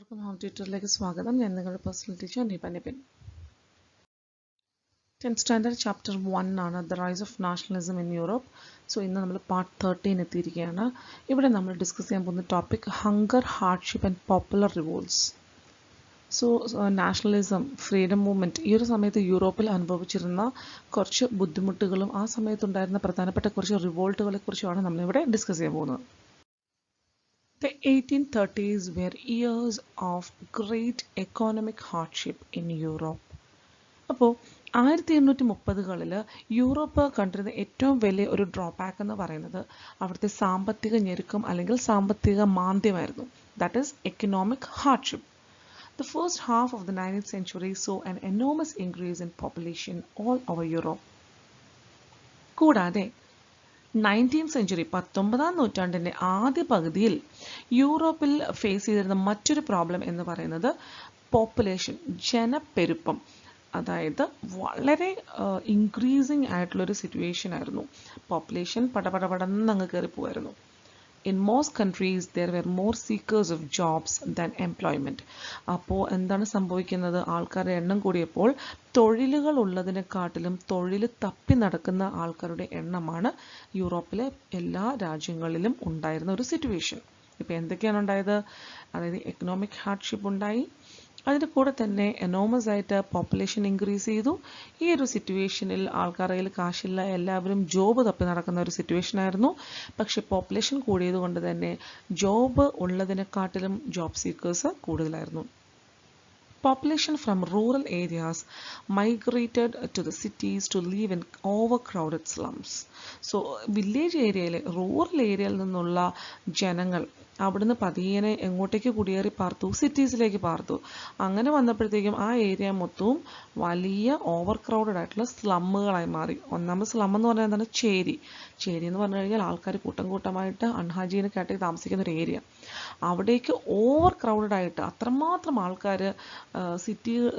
എല്ലാവർക്കും ഹോം ട്യൂട്ടറിലേക്ക് സ്വാഗതം. ഞാൻ നിങ്ങളുടെ personal teacher Nipin. 10th standard chapter 1 ആണ് the rise of nationalism in Europe. So ഇന്ന് നമ്മൾ പാർട്ട് 13 എത്തിയിരിക്കുകയാണ്. ഇവിടെ നമ്മൾ ഡിസ്കസ് ചെയ്യാൻ പോകുന്ന topic hunger, hardship and popular revolts. So nationalism, freedom movement ഈ ഒരു സമയത്ത് യൂറോപ്പിൽ അനുഭവിച്ചിരുന്ന കുറച്ച് ബുദ്ധിമുട്ടുകളും ആ സമയത്തുണ്ടായിരുന്ന പ്രധാനപ്പെട്ട കുറച്ച് റിവോൾട്ടുകളെ കുറിച്ചുമാണ് നമ്മളിവിടെ ഡിസ്കസ് ചെയ്യാൻ പോകുന്നത്. The 1830s were years of great economic hardship in Europe. അപ്പോൾ 1830കളിൽ യൂറോപ്പ് കണ്ടിരുന്ന ഏറ്റവും വലിയ ഒരു ഡ്രോബാക്ക് എന്ന് പറയുന്നത് അവിടുത്തെ സാമ്പത്തിക ഞെരുക്കം അല്ലെങ്കിൽ സാമ്പത്തിക മാന്ദ്യമായിരുന്നു. That is economic hardship. The first half of the 19th century saw an enormous increase in population all over Europe. കൂടാതെ 19th സെഞ്ച്വറി 19ാം നൂറ്റാണ്ടിൻ്റെ ആദ്യ പകുതിയിൽ യൂറോപ്പിൽ ഫേസ് ചെയ്തിരുന്ന മറ്റൊരു പ്രോബ്ലം എന്ന് പറയുന്നത് പോപ്പുലേഷൻ, ജനപ്പെരുപ്പം. അതായത് വളരെ ഇൻക്രീസിങ് ആയിട്ടുള്ളൊരു സിറ്റുവേഷൻ ആയിരുന്നു. പോപ്പുലേഷൻ പടപടപടന്ന് അങ്ങ് കയറിപ്പോവായിരുന്നു. In most countries there were more seekers of jobs than employment. അപ്പോൾ എന്താണ് സംഭവിക്കുന്നത്? ആൾക്കാരുടെ എണ്ണം കൂടിയപ്പോൾ തൊഴിലുകൾ ഉള്ളതിനെക്കാട്ടിലും തൊഴിൽ തപ്പി നടക്കുന്ന ആൾക്കാരുടെ എണ്ണമാണ് യൂറോപ്പിലെ എല്ലാ രാജ്യങ്ങളിലും ഉണ്ടായിരുന്ന ഒരു സിറ്റുവേഷൻ. ഇപ്പോൾ എന്തൊക്കെയാണ് ഉണ്ടായത്? അതായത് എക്കണോമിക് ഹാർഡ്ഷിപ്പ് ഉണ്ടായി, അതിൻ്റെ കൂടെ തന്നെ എനോമസ് ആയിട്ട് പോപ്പുലേഷൻ ഇൻക്രീസ് ചെയ്തു. ഈ ഒരു സിറ്റുവേഷനിൽ ആൾക്കാരുടെ കയ്യിൽ കാശില്ല, എല്ലാവരും ജോബ് തപ്പി നടക്കുന്ന ഒരു സിറ്റുവേഷൻ ആയിരുന്നു. പക്ഷേ പോപ്പുലേഷൻ കൂടിയത് കൊണ്ട് തന്നെ ജോബ് ഉള്ളതിനെക്കാട്ടിലും ജോബ് സീക്കേഴ്സ് കൂടുതലായിരുന്നു. Population from rural areas migrated to the cities to live in overcrowded slums. So village ഏരിയയിൽ, റൂറൽ ഏരിയയിൽ നിന്നുള്ള ജനങ്ങൾ അവിടുന്ന് പതിയെ എങ്ങോട്ടേക്ക് കുടിയേറി പാർത്തു? സിറ്റീസിലേക്ക് പാർത്തു. അങ്ങനെ വന്നപ്പോഴത്തേക്കും ആ ഏരിയ മൊത്തവും വലിയ ഓവർ ക്രൗഡഡ് ആയിട്ടുള്ള സ്ലമ്മുകളായി മാറി. ഒന്നാമത് സ്ലം എന്ന് പറഞ്ഞാൽ എന്താണ്? ചേരി എന്ന് പറഞ്ഞു കഴിഞ്ഞാൽ ആൾക്കാർ കൂട്ടം കൂട്ടമായിട്ട് അൺഹൈജീനിക് ആയിട്ട് താമസിക്കുന്ന ഒരു ഏരിയ. അവിടേക്ക് ഓവർ ക്രൗഡഡ് ആയിട്ട് അത്രമാത്രം ആൾക്കാർ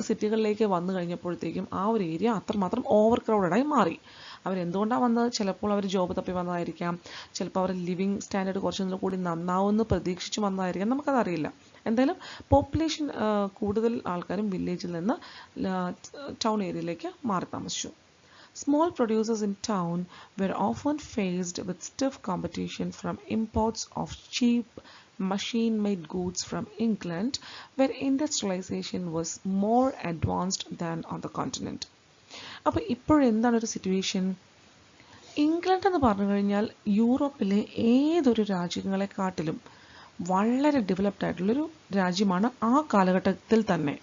സിറ്റികളിലേക്ക് വന്നു കഴിഞ്ഞപ്പോഴത്തേക്കും ആ ഒരു ഏരിയ അത്രമാത്രം ഓവർ ക്രൗഡഡായി മാറി. അവരെന്തുകൊണ്ടാണ് വന്നത്? ചിലപ്പോൾ അവർ ജോബ് തപ്പി വന്നതായിരിക്കാം, ചിലപ്പോൾ അവർ ലിവിങ് സ്റ്റാൻഡേർഡ് കുറച്ചും കൂടി നന്നാവുമെന്ന് പ്രതീക്ഷിച്ച് വന്നതായിരിക്കാം, നമുക്കതറിയില്ല. എന്തായാലും പോപ്പുലേഷൻ കൂടുതൽ ആൾക്കാരും വില്ലേജിൽ നിന്ന് ടൗൺ ഏരിയയിലേക്ക് മാറി താമസിച്ചു. Small producers in town were often faced with stiff competition from imports of cheap machine-made goods from England, where industrialization was more advanced than on the continent. അപ്പോൾ ഇപ്പോഴെന്താണ് ഒരു സിറ്റുവേഷൻ? ഇംഗ്ലണ്ട് എന്ന് പറഞ്ഞു കഴിഞ്ഞാൽ യൂറോപ്പിലെ ഏതൊരു രാജ്യങ്ങളെക്കാട്ടിലും വളരെ ഡെവലപ്ഡ് ആയിട്ടുള്ളൊരു രാജ്യമാണ് ആ കാലഘട്ടത്തിൽ തന്നെ.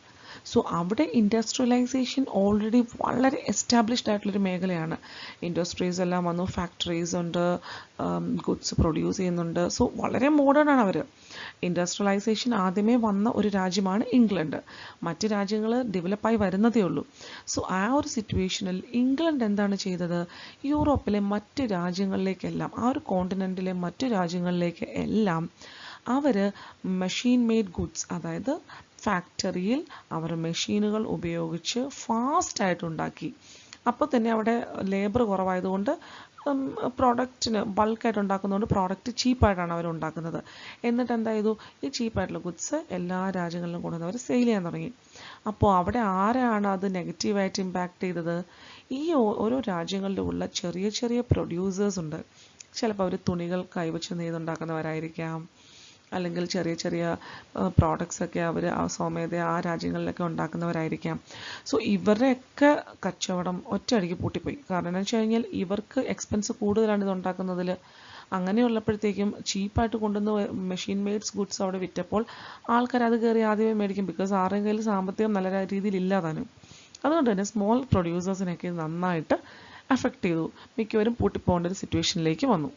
സോ അവിടെ ഇൻഡസ്ട്രിയലൈസേഷൻ ഓൾറെഡി വളരെ എസ്റ്റാബ്ലിഷ്ഡ് ആയിട്ടുള്ളൊരു മേഖലയാണ്. ഇൻഡസ്ട്രീസ് എല്ലാം വന്നു, ഫാക്ടറീസ് ഉണ്ട്, ഗുഡ്സ് പ്രൊഡ്യൂസ് ചെയ്യുന്നുണ്ട്. സോ വളരെ മോഡേൺ ആണ് അവർ. ഇൻഡസ്ട്രിയലൈസേഷൻ ആദ്യമേ വന്ന ഒരു രാജ്യമാണ് ഇംഗ്ലണ്ട്. മറ്റ് രാജ്യങ്ങൾ ഡെവലപ്പായി വരുന്നതേ ഉള്ളൂ. സോ ആ ഒരു സിറ്റുവേഷനിൽ ഇംഗ്ലണ്ട് എന്താണ് ചെയ്തത്? യൂറോപ്പിലെ മറ്റ് രാജ്യങ്ങളിലേക്കെല്ലാം, ആ ഒരു കോണ്ടിനെൻറ്റിലെ മറ്റ് രാജ്യങ്ങളിലേക്ക് എല്ലാം അവർ മെഷീൻ മെയ്ഡ് ഗുഡ്സ്, അതായത് ഫാക്ടറിയിൽ അവർ മെഷീനുകൾ ഉപയോഗിച്ച് ഫാസ്റ്റായിട്ട് ഉണ്ടാക്കി. അപ്പോൾ തന്നെ അവിടെ ലേബർ കുറവായതുകൊണ്ട് പ്രോഡക്റ്റിന് ബൾക്കായിട്ട് ഉണ്ടാക്കുന്നതുകൊണ്ട് പ്രോഡക്റ്റ് ചീപ്പായിട്ടാണ് അവർ ഉണ്ടാക്കുന്നത്. എന്നിട്ട് എന്താ ചെയ്തു? ഈ ചീപ്പായിട്ടുള്ള ഗുഡ്സ് എല്ലാ രാജ്യങ്ങളിലും കൊണ്ടുവന്ന് അവർ സെയിൽ ചെയ്യാൻ തുടങ്ങി. അപ്പോൾ അവിടെ ആരാണ് അത് നെഗറ്റീവായിട്ട് ഇമ്പാക്റ്റ് ചെയ്തത്? ഈ ഓരോ രാജ്യങ്ങളിലുള്ള ചെറിയ ചെറിയ പ്രൊഡ്യൂസേഴ്സ് ഉണ്ട്. ചിലപ്പോൾ അവർ തുണികൾ കൈവച്ച് നെയ്തുണ്ടാക്കുന്നവരായിരിക്കാം, അല്ലെങ്കിൽ ചെറിയ ചെറിയ പ്രോഡക്ട്സൊക്കെ അവർ സ്വമേധ ആ രാജ്യങ്ങളിലൊക്കെ ഉണ്ടാക്കുന്നവരായിരിക്കാം. സോ ഇവരുടെയൊക്കെ കച്ചവടം ഒറ്റയടിക്ക് പൂട്ടിപ്പോയി. കാരണം എന്ന് വെച്ച് കഴിഞ്ഞാൽ ഇവർക്ക് എക്സ്പെൻസ് കൂടുതലാണ് ഇത് ഉണ്ടാക്കുന്നതിൽ. അങ്ങനെയുള്ളപ്പോഴത്തേക്കും ചീപ്പായിട്ട് കൊണ്ടുവന്ന് മെഷീൻ മെയ്ഡ്സ് ഗുഡ്സ് അവിടെ വിറ്റപ്പോൾ ആൾക്കാർ അത് കയറി ആദ്യമേ മേടിക്കും. ബിക്കോസ് ആരുടെയും കയ്യിൽ സാമ്പത്തികം നല്ല രീതിയിൽ ഇല്ലാതാനും. അതുകൊണ്ട് തന്നെ സ്മോൾ പ്രൊഡ്യൂസേഴ്സിനൊക്കെ നന്നായിട്ട് അഫക്റ്റ് ചെയ്തു. മിക്കവരും പൂട്ടിപ്പോകേണ്ട ഒരു സിറ്റുവേഷനിലേക്ക് വന്നു.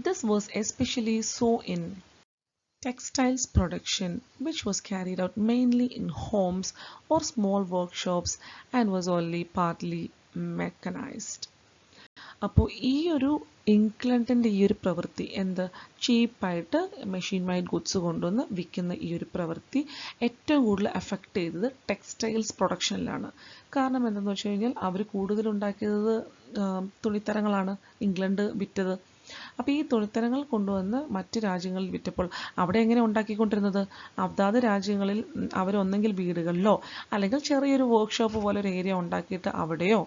This was especially so in textiles production, which was carried out mainly in homes or small workshops and was only partly mechanized. അപ്പോൾ ഈ ഒരു ഇംഗ്ലണ്ടിൻ്റെ ഈ ഒരു പ്രവൃത്തി, എന്ത് ചീപ്പായിട്ട് മെഷീൻ മെയ്ഡ് ഗുഡ്സ് കൊണ്ടുവന്ന് വിൽക്കുന്ന ഈ ഒരു പ്രവൃത്തി ഏറ്റവും കൂടുതൽ എഫക്റ്റ് ചെയ്തത് ടെക്സ്റ്റൈൽസ് പ്രൊഡക്ഷനിലാണ്. കാരണം എന്തെന്ന് വെച്ച് കഴിഞ്ഞാൽ അവർ കൂടുതലുണ്ടാക്കിയത് തുണിത്തരങ്ങളാണ് ഇംഗ്ലണ്ട് വിറ്റത്. അപ്പോൾ ഈ തുണിത്തരങ്ങൾ കൊണ്ടുവന്ന് മറ്റ് രാജ്യങ്ങളിൽ വിറ്റപ്പോൾ അവിടെ എങ്ങനെ ഉണ്ടാക്കിക്കൊണ്ടിരുന്നത്, അതാത് രാജ്യങ്ങളിൽ അവരൊന്നെങ്കിൽ വീടുകളിലോ അല്ലെങ്കിൽ ചെറിയൊരു വർക്ക്ഷോപ്പ് പോലെ ഒരു ഏരിയ ഉണ്ടാക്കിയിട്ട് അവിടെയോ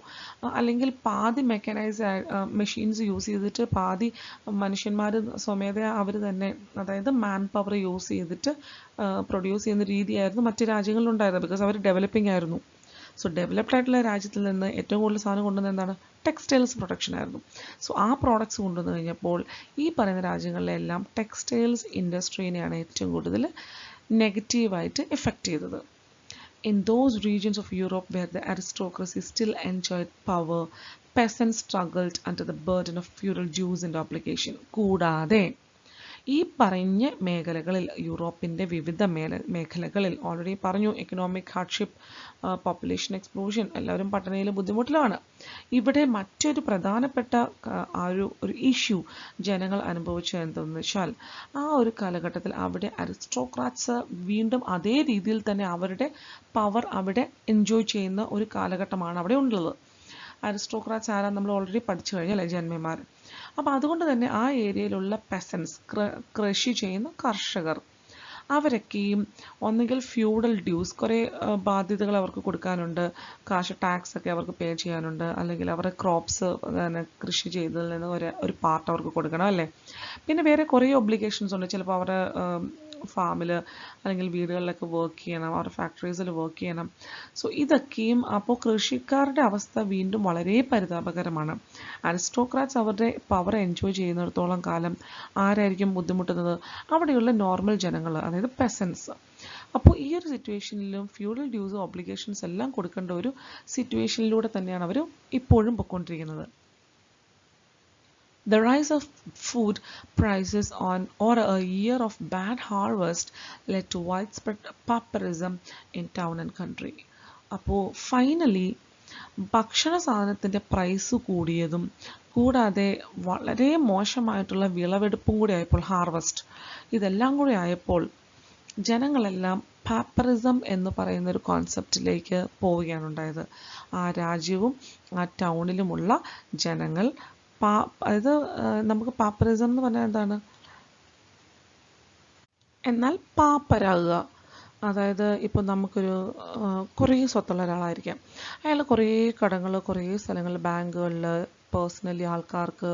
അല്ലെങ്കിൽ പാതി മെക്കനൈസ് മെഷീൻസ് യൂസ് ചെയ്തിട്ട് പാതി മനുഷ്യന്മാർ സ്വമേധയാ അവർ തന്നെ, അതായത് മാൻ പവർ യൂസ് ചെയ്തിട്ട് പ്രൊഡ്യൂസ് ചെയ്യുന്ന രീതിയായിരുന്നു മറ്റ് രാജ്യങ്ങളിലുണ്ടായിരുന്നത്. ബിക്കോസ് അവർ ഡെവലപ്പിംഗ് ആയിരുന്നു. സോ ഡെവലപ്ഡ് ആയിട്ടുള്ള രാജ്യത്തിൽ നിന്ന് ഏറ്റവും കൂടുതൽ സാധനം കൊണ്ടുവന്നത് എന്താണ്, ടെക്സ്റ്റൈൽസ് പ്രൊഡക്ഷൻ ആയിരുന്നു. സോ ആ പ്രോഡക്ട്സ് കൊണ്ടുവന്നു കഴിഞ്ഞപ്പോൾ ഈ പറയുന്ന രാജ്യങ്ങളിലെല്ലാം ടെക്സ്റ്റൈൽസ് ഇൻഡസ്ട്രീനെയാണ് ഏറ്റവും കൂടുതൽ നെഗറ്റീവായിട്ട് എഫക്റ്റ് ചെയ്തത്. In those regions of Europe where the aristocracy still enjoyed power, peasants struggled under the burden of feudal dues and obligation. കൂടാതെ ഈ പറഞ്ഞ മേഖലകളിൽ, യൂറോപ്പിൻ്റെ വിവിധ മേഖലകളിൽ ഓൾറെഡി പറഞ്ഞു, എക്കണോമിക് ഹാർഡ്ഷിപ്പ്, പോപ്പുലേഷൻ എക്സ്പ്ലോഷൻ, എല്ലാവരും പട്ടണയിൽ ബുദ്ധിമുട്ടിലാണ്. ഇവിടെ മറ്റൊരു പ്രധാനപ്പെട്ട ഒരു ഇഷ്യൂ ജനങ്ങൾ അനുഭവിച്ചത് എന്തെന്ന് വെച്ചാൽ, ആ ഒരു കാലഘട്ടത്തിൽ അവിടെ അരിസ്റ്റോക്രാറ്റ്സ് വീണ്ടും അതേ രീതിയിൽ തന്നെ അവരുടെ പവർ അവിടെ എൻജോയ് ചെയ്യുന്ന ഒരു കാലഘട്ടമാണ് അവിടെ ഉള്ളത്. അരിസ്റ്റോക്രാറ്റ്സ് ആരാ നമ്മൾ ഓൾറെഡി പഠിച്ചു കഴിഞ്ഞല്ലേ, ജന്മിമാർ. അപ്പോൾ അതുകൊണ്ട് തന്നെ ആ ഏരിയയിലുള്ള പെസൻസ്, കൃഷി ചെയ്യുന്ന കർഷകർ, അവരൊക്കെയും ഒന്നുകിൽ ഫ്യൂഡൽ ഡ്യൂസ്, കുറേ ബാധ്യതകൾ അവർക്ക് കൊടുക്കാനുണ്ട്, കാശ് ടാക്സ് ഒക്കെ അവർക്ക് പേ ചെയ്യാനുണ്ട്, അല്ലെങ്കിൽ അവരുടെ ക്രോപ്സ് കൃഷി ചെയ്തതിൽ നിന്ന് ഒരു പാർട്ട് അവർക്ക് കൊടുക്കണം അല്ലേ. പിന്നെ വേറെ കുറേ ഒബ്ലിഗേഷൻസ് ഉണ്ട്. ചിലപ്പോൾ അവരുടെ ഫാമിൽ അല്ലെങ്കിൽ വീടുകളിലൊക്കെ വർക്ക് ചെയ്യണം, അവരുടെ ഫാക്ടറീസിൽ വർക്ക് ചെയ്യണം. സോ ഇതൊക്കെയും അപ്പോൾ കൃഷിക്കാരുടെ അവസ്ഥ വീണ്ടും വളരെ പരിതാപകരമാണ്. അരിസ്റ്റോക്രാറ്റ്സ് അവരുടെ പവർ എൻജോയ് ചെയ്യുന്നിടത്തോളം കാലം ആരായിരിക്കും ബുദ്ധിമുട്ടുന്നത്, അവിടെയുള്ള നോർമൽ ജനങ്ങൾ, അതായത് പെസൻസ്. അപ്പോൾ ഈ ഒരു സിറ്റുവേഷനിലും ഫ്യൂഡൽ ഡ്യൂസ്, ഒബ്ലിഗേഷൻസ് എല്ലാം കൊടുക്കേണ്ട ഒരു സിറ്റുവേഷനിലൂടെ തന്നെയാണ് അവർ ഇപ്പോഴും പൊയ്ക്കൊണ്ടിരിക്കുന്നത്. The rise of food prices or a year of bad harvest led to widespread pauperism in town and country. അപ്പോൾ ഫൈനലി ഭക്ഷണ സാധനത്തിൻ്റെ പ്രൈസ് കൂടിയതും കൂടാതെ വളരെ മോശമായിട്ടുള്ള വിളവെടുപ്പും കൂടി ആയപ്പോൾ, ഹാർവസ്റ്റ്, ഇതെല്ലാം കൂടി ആയപ്പോൾ ജനങ്ങളെല്ലാം പാപ്പറിസം എന്ന് പറയുന്ന ഒരു കോൺസെപ്റ്റിലേക്ക് പോവുകയാണ് ഉണ്ടായത്. ആ രാജ്യവും ആ ടൗണിലുമുള്ള ജനങ്ങൾ അതായത് നമുക്ക് പാപ്പറിസം എന്ന് പറഞ്ഞാൽ എന്താണ്, എന്നാൽ പാപ്പരാകുക. അതായത് ഇപ്പോൾ നമുക്കൊരു കുറേ സ്വത്തുള്ള ഒരാളായിരിക്കാം, അയാൾ കുറേ കടങ്ങൾ, കുറേ സ്ഥലങ്ങളിൽ, ബാങ്കുകളിൽ, പേഴ്സണലി ആൾക്കാർക്ക്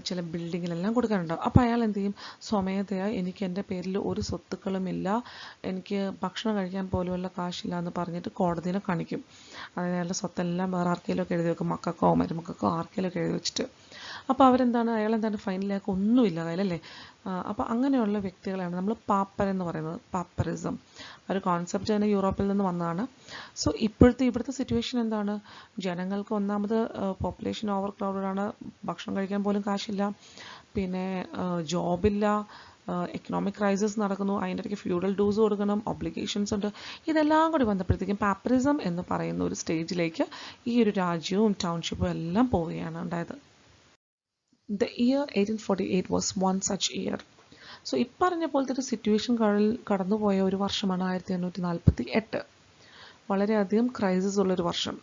ചില ബിൽഡിങ്ങിലെല്ലാം കൊടുക്കാനുണ്ടാവും. അപ്പോൾ അയാൾ എന്ത് ചെയ്യും, സ്വമേധയാ എനിക്ക് എൻ്റെ പേരിൽ ഒരു സ്വത്തുക്കളുമില്ല, എനിക്ക് ഭക്ഷണം കഴിക്കാൻ പോലുമുള്ള കാശില്ല എന്ന് പറഞ്ഞിട്ട് കോടതിനെ കാണിക്കും. അതായത് അയാളുടെ സ്വത്തെല്ലാം വേറെ ആർക്കെങ്കിലുമൊക്കെ എഴുതി വെക്കും, മക്കൾക്കോ മരുമക്കൾക്കോ ആർക്കെങ്കിലുമൊക്കെ എഴുതി വെച്ചിട്ട്. അപ്പോൾ അയാളെന്താണ് ഫൈനലാക്കി ഒന്നുമില്ല കയ്യിലല്ലേ. അപ്പോൾ അങ്ങനെയുള്ള വ്യക്തികളാണ് നമ്മൾ പാപ്പർ എന്ന് പറയുന്നത്, പാപ്പറിസം. ഒരു കോൺസെപ്റ്റ് തന്നെ യൂറോപ്പിൽ നിന്ന് വന്നതാണ്. സോ ഇവിടുത്തെ സിറ്റുവേഷൻ എന്താണ്, ജനങ്ങൾക്ക് ഒന്നാമത് പോപ്പുലേഷൻ ഓവർ ക്രൗഡഡ് ആണ്, ഭക്ഷണം കഴിക്കാൻ പോലും കാശില്ല, പിന്നെ ജോബില്ല, എക്കണോമിക് ക്രൈസിസ് നടക്കുന്നു, അതിൻ്റെ ഇടയ്ക്ക് ഫ്യൂഡൽ ഡ്യൂസ് കൊടുക്കണം, ഒബ്ലിഗേഷൻസ് ഉണ്ട്. ഇതെല്ലാം കൂടി വന്നപ്പോഴത്തേക്കും പാപ്പറിസം എന്ന് പറയുന്ന ഒരു സ്റ്റേജിലേക്ക് ഈ ഒരു രാജ്യവും ടൗൺഷിപ്പും എല്ലാം പോവുകയാണ് ഉണ്ടായത്. The year 1848 was one such year. So ഇപ്പറഞ്ഞ പോലത്തെ ഒരു സിറ്റുവേഷൻ കടന്നുപോയ ഒരു വർഷമാണ് 1848. വളരെയധികം ക്രൈസിസ് ഉള്ളൊരു വർഷം.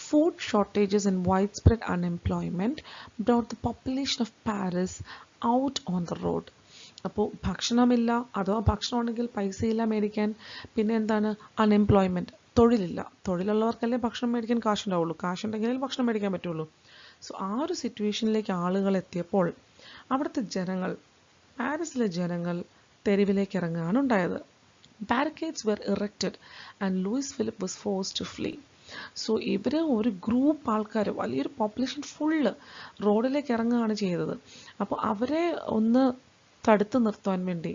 Food shortages and wide spread unemployment brought the population of Paris out on the road. അപ്പോൾ ഭക്ഷണമില്ല, അഥവാ ഭക്ഷണം ഉണ്ടെങ്കിൽ പൈസയില്ല മേടിക്കാൻ, പിന്നെ എന്താണ്, അൺഎംപ്ലോയ്മെൻറ്റ്, തൊഴിലില്ല. തൊഴിലുള്ളവർക്കല്ലേ ഭക്ഷണം മേടിക്കാൻ കാശുണ്ടാവുള്ളൂ, കാശുണ്ടെങ്കിലേ ഭക്ഷണം മേടിക്കാൻ പറ്റുള്ളൂ. സോ ആ ഒരു സിറ്റുവേഷനിലേക്ക് ആളുകൾ എത്തിയപ്പോൾ അവിടുത്തെ ജനങ്ങൾ, പാരീസിലെ ജനങ്ങൾ തെരുവിലേക്ക് ഇറങ്ങുകയാണ് ഉണ്ടായത്. Barricades were erected and Louis Philippe was forced to flee. So ഇവർ ഒരു ഗ്രൂപ്പ് ആൾക്കാർ, വലിയൊരു പോപ്പുലേഷൻ ഫുള്ള് റോഡിലേക്ക് ഇറങ്ങുകയാണ് ചെയ്തത്. അപ്പോൾ അവരെ ഒന്ന് തടുത്തു നിർത്താൻ വേണ്ടി,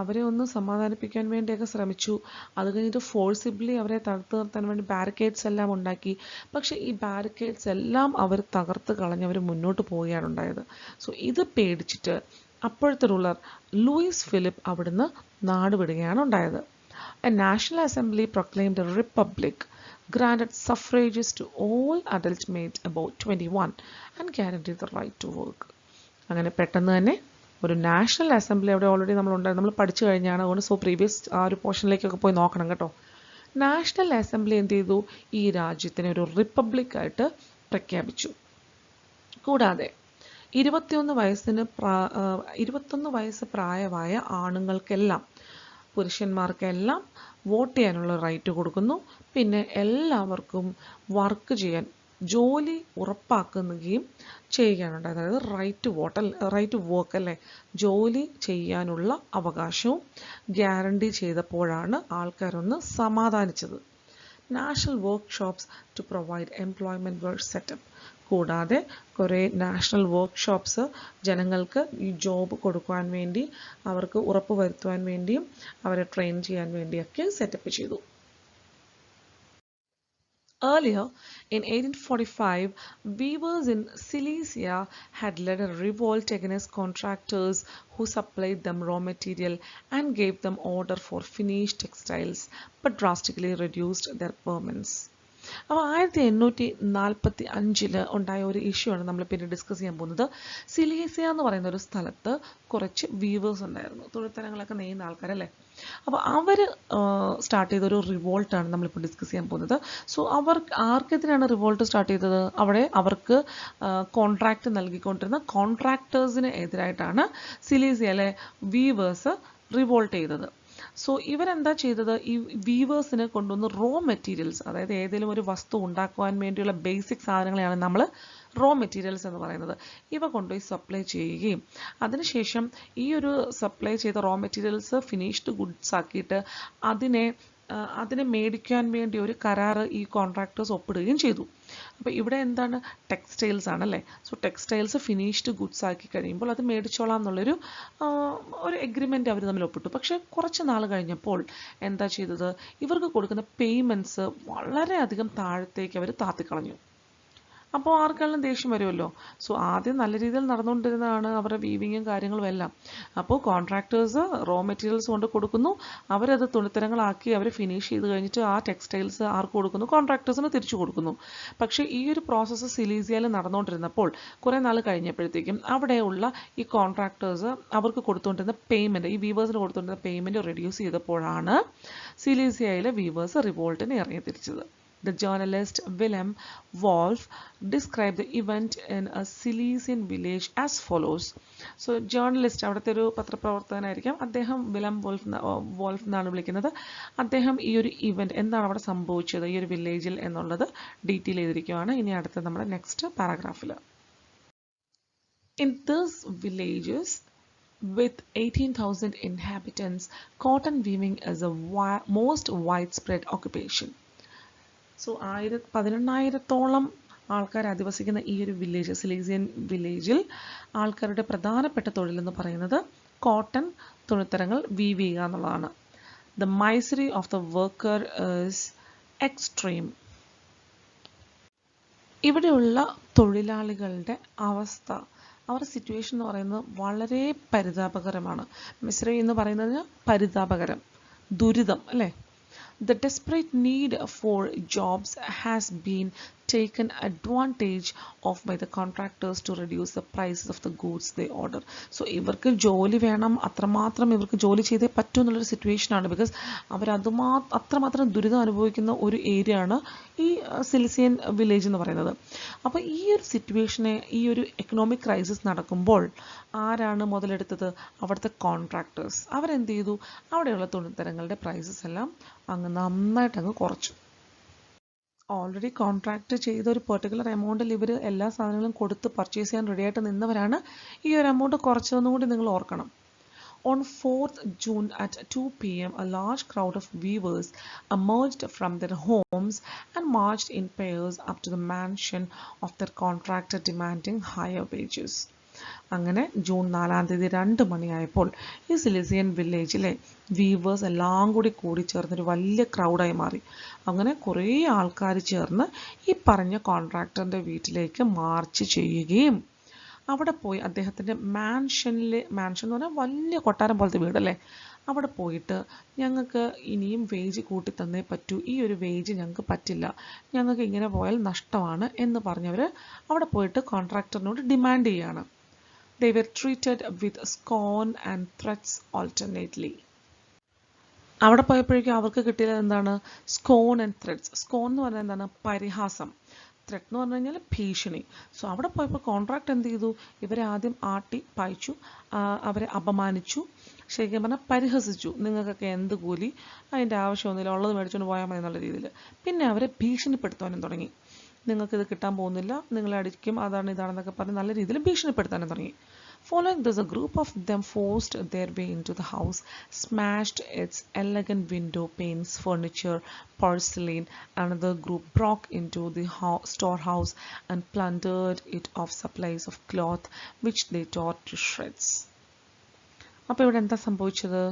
അവരെ ഒന്ന് സമാധാനിപ്പിക്കാൻ വേണ്ടിയൊക്കെ ശ്രമിച്ചു. അത് കഴിഞ്ഞിട്ട് ഫോഴ്സിബിളി അവരെ തടുത്തു നിർത്താൻ വേണ്ടി ബാരിക്കേഡ്സ് എല്ലാം ഉണ്ടാക്കി. പക്ഷേ ഈ ബാരിക്കേഡ്സ് എല്ലാം അവർ തകർത്ത് കളഞ്ഞ് അവർ മുന്നോട്ട് പോവുകയാണ് ഉണ്ടായത്. സോ ഇത് പേടിച്ചിട്ട് അപ്പോഴത്തെ റൂളർ ലൂയിസ് ഫിലിപ്പ് അവിടുന്ന് നാട് വിടുകയാണ് ഉണ്ടായത്. A national assembly proclaimed A republic, granted suffrages to all adult males about 21 and guaranteed the right to work. അങ്ങനെ പെട്ടെന്ന് തന്നെ ഒരു നാഷണൽ അസംബ്ലി അവിടെ ഓൾറെഡി നമ്മൾ പഠിച്ചു കഴിഞ്ഞാണ്. അതുകൊണ്ട് സോ പ്രീവിയസ് ആ ഒരു പോർഷനിലേക്കൊക്കെ പോയി നോക്കണം കേട്ടോ. നാഷണൽ അസംബ്ലി എന്ത് ചെയ്തു, ഈ രാജ്യത്തിനെ ഒരു റിപ്പബ്ലിക്കായിട്ട് പ്രഖ്യാപിച്ചു. കൂടാതെ 21 വയസ്സ് പ്രായമായ ആണുങ്ങൾക്കെല്ലാം പുരുഷന്മാർക്കെല്ലാം വോട്ട് ചെയ്യാനുള്ള റൈറ്റ് കൊടുക്കുന്നു. പിന്നെ എല്ലാവർക്കും വർക്ക് ചെയ്യാൻ ജോലി ഉറപ്പാക്കുകയും ചെയ്യുകയാണ്. അതായത് റൈറ്റ് ടു വർക്ക് അല്ലേ, ജോലി ചെയ്യാനുള്ള അവകാശവും ഗ്യാരണ്ടി ചെയ്തപ്പോഴാണ് ആൾക്കാരൊന്ന് സമാധാനിച്ചത്. National workshops to provide employment were set up. കൂടാതെ കുറേ നാഷണൽ വർക്ക്ഷോപ്സ് ജനങ്ങൾക്ക് ഈ ജോബ് കൊടുക്കുവാൻ വേണ്ടി, അവർക്ക് ഉറപ്പ് വരുത്തുവാൻ വേണ്ടിയും അവരെ ട്രെയിൻ ചെയ്യാൻ വേണ്ടിയൊക്കെ സെറ്റപ്പ് ചെയ്തു. Earlier, in 1845, weavers in Silesia had led a revolt against contractors who supplied them raw material and gave them order for finished textiles, but drastically reduced their payments. അപ്പോൾ 1845 ഉണ്ടായ ഒരു ഇഷ്യൂ ആണ് നമ്മൾ പിന്നെ discuss ചെയ്യാൻ പോകുന്നത്. സിലേസിയ എന്ന് പറയുന്ന ഒരു സ്ഥലത്ത് കുറച്ച് വീവേഴ്സ് ഉണ്ടായിരുന്നു, തുണിത്തരങ്ങളൊക്കെ നെയ്യുന്ന ആൾക്കാരല്ലേ. അപ്പോൾ അവർ സ്റ്റാർട്ട് ചെയ്തൊരു റിവോൾട്ടാണ് നമ്മളിപ്പോൾ ഡിസ്കസ് ചെയ്യാൻ പോകുന്നത്. സോ ആർക്കെതിരെയാണ് റിവോൾട്ട് സ്റ്റാർട്ട് ചെയ്തത്? അവിടെ അവർക്ക് കോൺട്രാക്റ്റ് നൽകിക്കൊണ്ടിരുന്ന കോൺട്രാക്ടേഴ്സിന് എതിരായിട്ടാണ് സിലേസിയയിലെ വീവേഴ്സ് റിവോൾട്ട് ചെയ്തത്. സോ ഇവരെന്താ ചെയ്തത്? ഈ വീവേഴ്സിന് കൊണ്ടുവന്ന് റോ മെറ്റീരിയൽസ്, അതായത് ഏതെങ്കിലും ഒരു വസ്തു ഉണ്ടാക്കുവാൻ വേണ്ടിയുള്ള ബേസിക് സാധനങ്ങളെയാണ് നമ്മൾ റോ മെറ്റീരിയൽസ് എന്ന് പറയുന്നത്. ഇവ കൊണ്ടുപോയി സപ്ലൈ ചെയ്യുകയും അതിനുശേഷം ഈ ഒരു സപ്ലൈ ചെയ്ത റോ മെറ്റീരിയൽസ് ഫിനിഷ്ഡ് ഗുഡ്സ് ആക്കിയിട്ട് അതിനെ മേടിക്കാൻ വേണ്ടി ഒരു കരാറ് ഈ കോൺട്രാക്ടേഴ്സ് ഒപ്പിടുകയും ചെയ്തു. അപ്പോൾ ഇവിടെ എന്താണ്? ടെക്സ്റ്റൈൽസ് ആണല്ലേ. സോ ടെക്സ്റ്റൈൽസ് ഫിനിഷ്ഡ് ഗുഡ്സ് ആക്കി കഴിയുമ്പോൾ അത് മേടിച്ചോളാം എന്നുള്ളൊരു എഗ്രിമെൻ്റ് അവർ തമ്മിൽ ഒപ്പിട്ടു. പക്ഷേ കുറച്ച് നാൾ കഴിഞ്ഞപ്പോൾ എന്താ ചെയ്തത്? ഇവർക്ക് കൊടുക്കുന്ന പേയ്മെൻറ്റ്സ് വളരെയധികം താഴത്തേക്ക് അവർ താത്തിക്കളഞ്ഞു. അപ്പോൾ ആർക്കെല്ലാം ദേഷ്യം വരുമല്ലോ. സോ ആദ്യം നല്ല രീതിയിൽ നടന്നുകൊണ്ടിരുന്നതാണ് അവരുടെ വീവിങ്ങും കാര്യങ്ങളും എല്ലാം. അപ്പോൾ കോൺട്രാക്ടേഴ്സ് റോ മെറ്റീരിയൽസ് കൊണ്ട് കൊടുക്കുന്നു, അവരത് തുണിത്തരങ്ങളാക്കി അവർ ഫിനിഷ് ചെയ്ത് കഴിഞ്ഞിട്ട് ആ ടെക്സ്റ്റൈൽസ് ആർക്ക് കൊടുക്കുന്നു? കോൺട്രാക്ടേഴ്സിന് തിരിച്ചു കൊടുക്കുന്നു. പക്ഷേ ഈ ഒരു പ്രോസസ്സ് സിലീസിയയിൽ നടന്നുകൊണ്ടിരുന്നപ്പോൾ കുറേ നാൾ കഴിഞ്ഞപ്പോഴത്തേക്കും അവിടെയുള്ള ഈ കോൺട്രാക്ടേഴ്സ് അവർക്ക് കൊടുത്തുകൊണ്ടിരുന്ന പേയ്മെൻറ്റ്, ഈ വീവേഴ്സിന് കൊടുത്തുകൊണ്ടിരുന്ന പേയ്മെൻറ്റ് റെഡ്യൂസ് ചെയ്തപ്പോഴാണ് സിലീസിയയിലെ വീവേഴ്സ് റിവോൾട്ടിന് ഇറങ്ങി തിരിച്ചത്. The journalist Wilhelm Wolf described the event in a Silesian village as follows. So journalist അവിടുത്തെ ഒരു പത്രപ്രവർത്തകനായിരിക്കാം, അദ്ദേഹം വിലം വോൾഫ് എന്നാണ് വിളിക്കുന്നത്. അദ്ദേഹം ഈ ഒരു ഇവന്റ് എന്താണ് അവിടെ സംഭവിച്ചത് ഈ ഒരു വില്ലേജിൽ എന്നുള്ളത് ഡീറ്റെയിൽ ചെയ്തിരിക്കുകയാണ്. ഇനി അടുത്ത നമ്മുടെ next പാരഗ്രാഫിൽ. In these villages with 18,000 inhabitants, cotton weaving is a most widespread occupation. So 18,000 ആൾക്കാർ അധിവസിക്കുന്ന ഈ ഒരു വില്ലേജ്, സിലേസിയൻ വില്ലേജിൽ ആൾക്കാരുടെ പ്രധാനപ്പെട്ട തൊഴിലെന്ന് പറയുന്നത് കോട്ടൺ തുണിത്തരങ്ങൾ വീവ് ചെയ്യുക എന്നുള്ളതാണ്. The misery of the worker is extreme. ഇവിടെയുള്ള തൊഴിലാളികളുടെ അവസ്ഥ, അവരുടെ സിറ്റുവേഷൻ എന്ന് പറയുന്നത് വളരെ പരിതാപകരമാണ്. മിസ്രി എന്ന് പറയുന്നത് പരിതാപകരം, ദുരിതം അല്ലേ. The desperate need for jobs has been taken advantage of by the contractors to reduce the prices of the goods they order. So ഇവർക്ക് ജോലി വേണം, അത്രമാത്രം ഇവർക്ക് ജോലി ചെയ്തേ പറ്റൂ എന്നുള്ളൊരു സിറ്റുവേഷനാണ്. ബിക്കോസ് അത്രമാത്രം ദുരിതം അനുഭവിക്കുന്ന ഒരു ഏരിയ ആണ് ഈ സിലിസിയൻ വില്ലേജ് എന്ന് പറയുന്നത്. അപ്പോൾ ഈ ഒരു സിറ്റുവേഷനെ, ഈ ഒരു എക്കണോമിക് ക്രൈസിസ് നടക്കുമ്പോൾ ആരാണ് മുതലെടുത്തത്? അവിടുത്തെ കോൺട്രാക്ടേഴ്സ്. അവരെന്ത് ചെയ്തു? അവിടെയുള്ള തുണിത്തരങ്ങളുടെ പ്രൈസസ് എല്ലാം നന്നായിട്ടങ്ങ് കുറച്ചു. ഓൾറെഡി കോൺട്രാക്ട് ചെയ്ത ഒരു പെർട്ടിക്കുലർ എമൗണ്ടിൽ ഇവർ എല്ലാ സാധനങ്ങളും കൊടുത്ത് പർച്ചേസ് ചെയ്യാൻ റെഡിയായിട്ട് നിന്നവരാണ് ഈ ഒരു എമൗണ്ട് കുറച്ചതെന്നും കൂടി നിങ്ങൾ ഓർക്കണം. On 4th June at 2 p.m., a large crowd of weavers emerged from their homes and marched in pairs up to the mansion of their contractor demanding higher wages. അങ്ങനെ ജൂൺ 4-ാം തീയതി 2 മണിയായപ്പോൾ ഈ സിലിസിയൻ വില്ലേജിലെ വീവേഴ്സ് എല്ലാം കൂടി ചേർന്നൊരു വലിയ ക്രൗഡായി മാറി. അങ്ങനെ കുറേ ആൾക്കാർ ചേർന്ന് ഈ പറഞ്ഞ കോൺട്രാക്ടറിൻ്റെ വീട്ടിലേക്ക് മാർച്ച് ചെയ്യുകയും അവിടെ പോയി അദ്ദേഹത്തിൻ്റെ മാൻഷൻ എന്ന് പറഞ്ഞാൽ വലിയ കൊട്ടാരം പോലത്തെ വീടല്ലേ, അവിടെ പോയിട്ട് ഞങ്ങൾക്ക് ഇനിയും വേജ് കൂട്ടി തന്നേ പറ്റൂ, ഈ ഒരു വേജ് ഞങ്ങൾക്ക് പറ്റില്ല, ഞങ്ങൾക്ക് ഇങ്ങനെ പോയാൽ നഷ്ടമാണ് എന്ന് പറഞ്ഞവർ അവിടെ പോയിട്ട് കോൺട്രാക്ടറിനോട് ഡിമാൻഡ് ചെയ്യുകയാണ്. They were treated with scorn and threats alternately. അവിടെ പോയപ്പോഴേക്കും അവർക്ക് കിട്ടിയത് എന്താണ്? Scorn and threads. സ്കോൺ എന്ന് പറഞ്ഞാൽ എന്താണ്? പരിഹാസം. ത്രെറ്റ് എന്ന് പറഞ്ഞു കഴിഞ്ഞാൽ ഭീഷണി. സോ അവിടെ പോയപ്പോൾ കോൺട്രാക്ട് എന്ത് ചെയ്തു, ഇവരെ ആദ്യം ആട്ടി പായിച്ചു, അവരെ അപമാനിച്ചു, ശരിക്കും പറഞ്ഞാൽ പരിഹസിച്ചു. നിങ്ങൾക്കൊക്കെ എന്ത് കൂലി, അതിൻ്റെ ആവശ്യമൊന്നുമില്ല, ഉള്ളത് മേടിച്ചുകൊണ്ട് പോയാൽ മതി എന്നുള്ള രീതിയിൽ. പിന്നെ അവരെ ഭീഷണിപ്പെടുത്താനും തുടങ്ങി. നിങ്ങൾക്കിത് കിട്ടാൻ പോകുന്നില്ല, നിങ്ങളെ അടിക്കും, അതാണ് ഇതാണെന്നൊക്കെ പറഞ്ഞ് നല്ല രീതിയിൽ ഭീഷണിപ്പെടുത്താനും തുടങ്ങി. Following this, a group of them forced their way into the house, smashed its elegant window panes, furniture, porcelain. Another group broke into the storehouse and plundered it of supplies of cloth, which they tore to shreds. അപ്പോൾ ഇവിടെ എന്താ സംഭവിച്ചത്?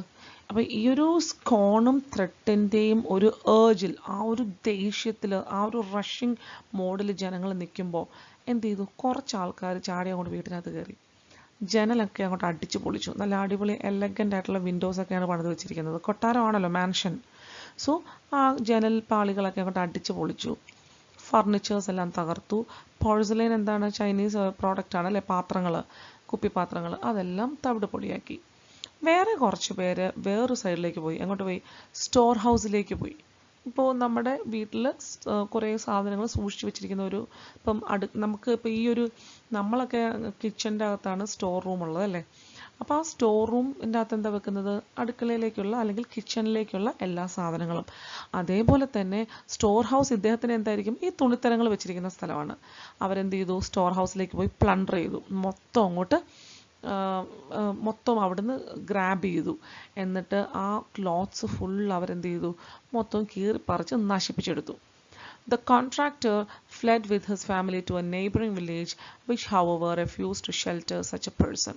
അപ്പോൾ ഈ ഒരു സ്കോണും ത്രെട്ടിൻ്റെയും ഒരു ഏർജിൽ, ആ ഒരു ദേഷ്യത്തിൽ, ആ ഒരു റഷിങ് മോഡിൽ ജനങ്ങൾ നിൽക്കുമ്പോൾ എന്ത് ചെയ്തു, കുറച്ച് ആൾക്കാർ ചാടി അങ്ങോട്ട് വീട്ടിനകത്ത് കയറി, ജനലൊക്കെ അങ്ങോട്ട് അടിച്ചു പൊളിച്ചു. നല്ല അടിപൊളി എലഗൻ്റ് ആയിട്ടുള്ള വിൻഡോസൊക്കെയാണ് പണിത് വെച്ചിരിക്കുന്നത്, കൊട്ടാരമാണല്ലോ, മാൻഷൻ. സോ ആ ജനൽ പാളികളൊക്കെ അങ്ങോട്ട് അടിച്ചു പൊളിച്ചു. ഫർണിച്ചേഴ്സ് എല്ലാം തകർത്തു. പോഴ്സലൈൻ എന്താണ്, ചൈനീസ് പ്രോഡക്റ്റാണ് അല്ലേ, പാത്രങ്ങൾ, കുപ്പിപ്പാത്രങ്ങൾ, അതെല്ലാം തവിട് പൊടിയാക്കി. വേറെ കുറച്ച് പേര് വേറൊരു സൈഡിലേക്ക് പോയി. അങ്ങോട്ട് പോയി, സ്റ്റോർ ഹൗസിലേക്ക് പോയി. ഇപ്പോൾ നമ്മുടെ വീട്ടിൽ കുറേ സാധനങ്ങൾ സൂക്ഷിച്ച് വെച്ചിരിക്കുന്ന ഒരു, ഇപ്പം നമുക്ക് ഇപ്പോൾ ഈ ഒരു നമ്മളൊക്കെ കിച്ചൻ്റെ അകത്താണ് സ്റ്റോർ റൂം ഉള്ളത് അല്ലേ. അപ്പോൾ ആ സ്റ്റോർ റൂമിൻ്റെ അകത്ത് എന്താ വെക്കുന്നത്, അടുക്കളയിലേക്കുള്ള അല്ലെങ്കിൽ കിച്ചണിലേക്കുള്ള എല്ലാ സാധനങ്ങളും. അതേപോലെ തന്നെ സ്റ്റോർ ഹൗസ് ഇദ്ദേഹത്തിന് എന്തായിരിക്കും, ഈ തുണിത്തരങ്ങൾ വെച്ചിരിക്കുന്ന സ്ഥലമാണ്. അവരെന്ത് ചെയ്തു, സ്റ്റോർ ഹൗസിലേക്ക് പോയി പ്ലണ്ടർ ചെയ്തു, മൊത്തം അവിടുന്ന് ഗ്രാബ് ചെയ്തു. എന്നിട്ട് ആ ക്ലോത്ത്സ് ഫുൾ അവരെന്ത് ചെയ്തു, മൊത്തം കീറിപ്പറിച്ച് നശിപ്പിച്ചെടുത്തു. The contractor fled with his family to a neighboring village, which however refused to shelter such a person.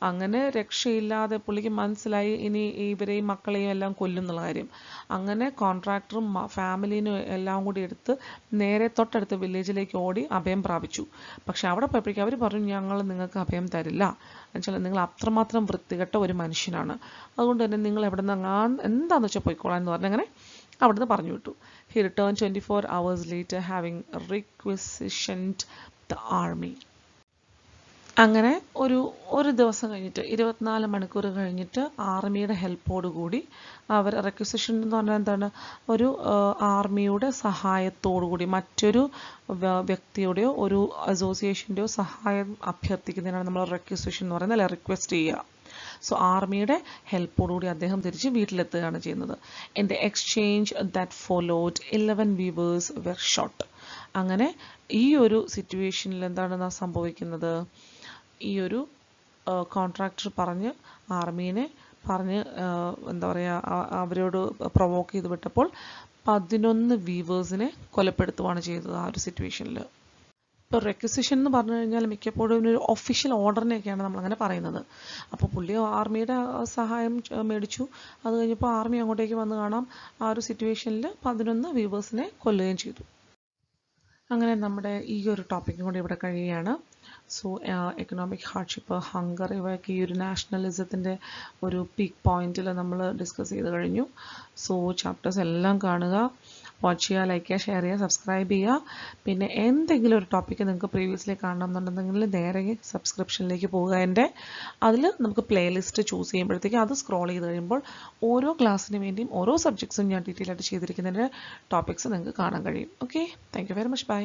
അങ്ങനെ രക്ഷയില്ലാതെ പുള്ളിക്ക് മനസ്സിലായി ഇനി ഇവരെയും മക്കളെയും എല്ലാം കൊല്ലും എന്നുള്ള കാര്യം. അങ്ങനെ കോൺട്രാക്ടറും ഫാമിലീനും എല്ലാം കൂടി എടുത്ത് നേരെ തൊട്ടടുത്ത വില്ലേജിലേക്ക് ഓടി അഭയം പ്രാപിച്ചു. പക്ഷെ അവിടെ പോയപ്പോഴേക്കും അവർ പറഞ്ഞു, ഞങ്ങൾ നിങ്ങൾക്ക് അഭയം തരില്ല, എന്നുവെച്ചാൽ നിങ്ങൾ അത്രമാത്രം വൃത്തികെട്ട ഒരു മനുഷ്യനാണ്, അതുകൊണ്ട് തന്നെ നിങ്ങൾ എവിടെ നിന്ന് എന്താണെന്ന് വെച്ചാൽ പോയിക്കോളാം എന്ന് പറഞ്ഞ് അങ്ങനെ അവിടുന്ന് പറഞ്ഞു വിട്ടു. He returned 24 hours later, having requisitioned the army. അങ്ങനെ ഒരു ദിവസം കഴിഞ്ഞിട്ട് 24 മണിക്കൂർ കഴിഞ്ഞിട്ട് ആർമിയുടെ ഹെൽപ്പോടുകൂടി അവർ, റെക്വിസിഷൻ എന്ന് പറഞ്ഞാൽ എന്താണ്, ഒരു ആർമിയുടെ സഹായത്തോടുകൂടി മറ്റൊരു വ്യക്തിയുടെയോ ഒരു അസോസിയേഷൻ്റെയോ സഹായം അഭ്യർത്ഥിക്കുന്നതിനാണ് നമ്മൾ റെക്വിസിഷൻ എന്ന് പറയുന്നത്, അല്ലെ, റിക്വസ്റ്റ് ചെയ്യുക. സോ ആർമിയുടെ ഹെൽപ്പോടുകൂടി അദ്ദേഹം തിരിച്ച് വീട്ടിലെത്തുകയാണ് ചെയ്യുന്നത്. In the exchange that followed 11 weavers were shot. അങ്ങനെ ഈ ഒരു സിറ്റുവേഷനിൽ എന്താണ് സംഭവിക്കുന്നത്, ഈ ഒരു കോൺട്രാക്ടർ ആർമീനെ പറഞ്ഞ് എന്താ പറയുക, അവരോട് പ്രൊവോക്ക് ചെയ്ത് വിട്ടപ്പോൾ 11 വീവേഴ്സിനെ കൊലപ്പെടുത്തുകയാണ് ചെയ്തത് ആ ഒരു സിറ്റുവേഷനിൽ. ഇപ്പോൾ റെക്വിസിഷൻ എന്ന് പറഞ്ഞു കഴിഞ്ഞാൽ മിക്കപ്പോഴും ഒരു ഒഫീഷ്യൽ ഓർഡറിനെയൊക്കെയാണ് നമ്മളങ്ങനെ പറയുന്നത്. അപ്പോൾ പുള്ളി ആർമിയുടെ സഹായം മേടിച്ചു. അത് കഴിഞ്ഞപ്പോൾ ആർമി അങ്ങോട്ടേക്ക് വന്ന് കാണാം, ആ ഒരു സിറ്റുവേഷനിൽ 11 വീവേഴ്സിനെ കൊല്ലുകയും ചെയ്തു. അങ്ങനെ നമ്മുടെ ഈ ഒരു ടോപ്പിക്കും കൂടി ഇവിടെ കഴിയുകയാണ്. സോ എക്കണോമിക് ഹാർഡ്ഷിപ്പ്, ഹങ്കർ, ഇവയൊക്കെ ഈ ഒരു നാഷണലിസത്തിൻ്റെ ഒരു പീക്ക് പോയിന്റിൽ നമ്മൾ ഡിസ്കസ് ചെയ്ത് കഴിഞ്ഞു. സോ ചാപ്റ്റേഴ്സ് എല്ലാം കാണുക, വാച്ച് ചെയ്യുക, ലൈക്ക് ചെയ്യുക, ഷെയർ ചെയ്യുക, സബ്സ്ക്രൈബ് ചെയ്യുക. പിന്നെ എന്തെങ്കിലും ഒരു ടോപ്പിക്ക് നിങ്ങൾക്ക് പ്രീവിയസ്ലി കാണണമെന്നുണ്ടെങ്കിൽ നേരെ സബ്സ്ക്രിപ്ഷനിലേക്ക് പോവുക. അതിൽ നമുക്ക് പ്ലേലിസ്റ്റ് ചൂസ് ചെയ്യുമ്പോഴത്തേക്ക് അത് സ്ക്രോൾ ചെയ്ത് കഴിയുമ്പോൾ ഓരോ ക്ലാസ്സിന് വേണ്ടിയും ഓരോ സബ്ജക്ട്സും ഞാൻ ഡീറ്റെയിൽ ആയിട്ട് ചെയ്തിരിക്കുന്നതിൻ്റെ ടോപ്പിക്സ് നിങ്ങൾക്ക് കാണാൻ കഴിയും. Okay, thank you very much, by.